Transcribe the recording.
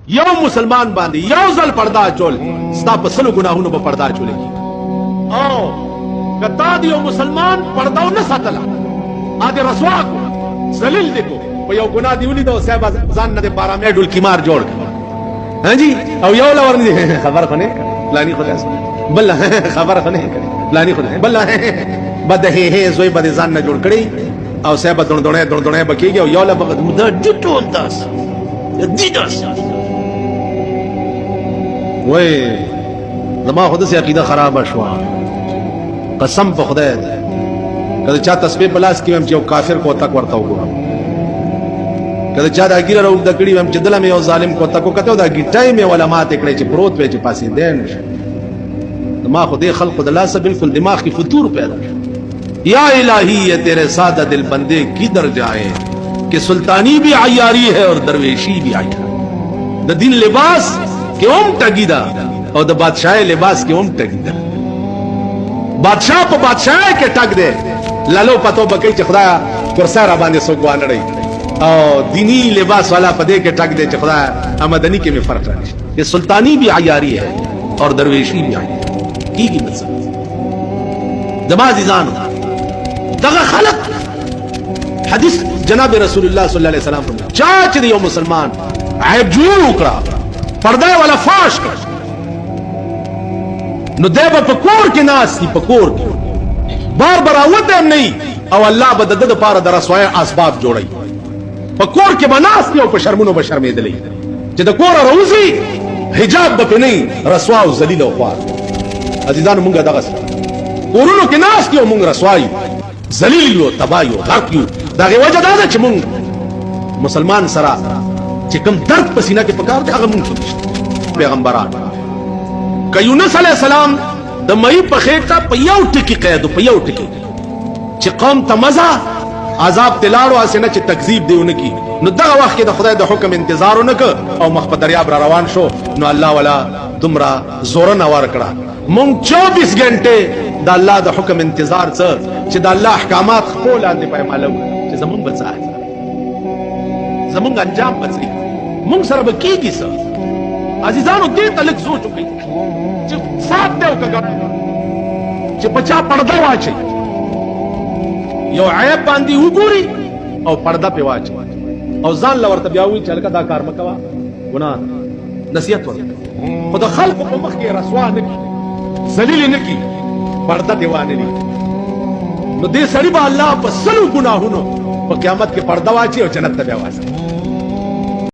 You مسلمان باندې you ځل پردا چول ستا په سلو ګناهونو په پردا چولېږي. او کتا دی یو مسلمان پرداو نه ساتله ا دې رسوا کو ذلیل دی کو په یو ګناه دی ولید او صاحب ځان نه د بارامه ډولکی مار جوړ کړ. ها جی او یو لور نه خبر خنه پلاني خدای بل خبر خنه پلاني خدای بل بده هي زوی بده ځان نه جوړ کړی او صاحب دونه بکیږي او یو له بغد مده ډټو انداز دي داس وای زما خود سي عقیده خراب شو قسم په خدای کله چا تسبیح پلاس کې هم چې کافر کو تک ورته وګورم کله چا دا ګیره راو د کړي هم چې دلته یو ظالم کو تک کته دا ګټای مې علماء ته کړي چې پروت وي چې پاسې دین ما خدای خلق د الله سے بالکل دماغ کی فطور پیدا یا الہی یہ تیرے سادہ دل بندے کدھر جائیں کہ سلطانی بھی عیاری ہے اور درویشی بھی عیاری دا دین لباس کے ام ٹگیدہ اور دا بادشاہ لباس کے ام ٹگیدہ بادشاہ پا بادشاہ کے ٹگ دے لالو پتو بکی چی خدایا کرسا را باندے سوگوان رئی اور دینی لباس والا پدے کے ٹگ دے چی خدایا امدنی کے میں فرق رہی یہ سلطانی بھی عیاری ہے اور درویشی بھی عیاری کی مطلب دماغ عزیزان دغه خلق حدیث جناب رسول الله صلی الله علیه وسلم چا چې یو مسلمان عیب جوړ وکړه پرده ولا فاش کړ نو دیو په کور کې ناس کی په کور کې بار بار اوته نه او الله به د لپاره د رسوای اسباب جوړي په کور کې بناس او په شرمونو به شرمېدلې چې د کور روزي حجاب به نه رسوا او ذلیل او خوار عزیزانو مونږه دغه کورونو کې ناس کې مونږ رسوای ذلیل یو تبایو غرق یو دا غي وجه دا چې مونږ مسلمان سره چې کوم درد پسینه کې پکار دی هغه مونږ پیغمبران ک یونس علی السلام د مې په خېټه په یو ټکی قید په یو ټکی چې قوم ته مزه عذاب تلاړو اسنه چې تکذیب دیونه کی نو دغه وخت کې د خدای د حکم انتظار ونک او مخ په دریاب را روان شو نو الله ولا تمرا زور نه ور کړه مونږ 24 غنټه د الله د حکم انتظار څه چې د الله احکامات خپل اندې پېماله چې زمونږ بچای زمونږ انجام بچي مونږ سره به کېږي څه عزیزانو دې تلک سوچ وکړئ چې صاحب دې وکړه چې بچا پرده واچي یو عیب باندې وګوري او پرده په واچي او ځان لورته بیا وی چې لکه دا کار مکوا ګناه نصیحت ورکړه خدای خلق په مخ کې رسوا نه کی ذلیل نه کی پرده دیوانه نه نو دې سړي به الله په سلو ګناهونو په قیامت کې پرده واچي او جنت ته بیا واسي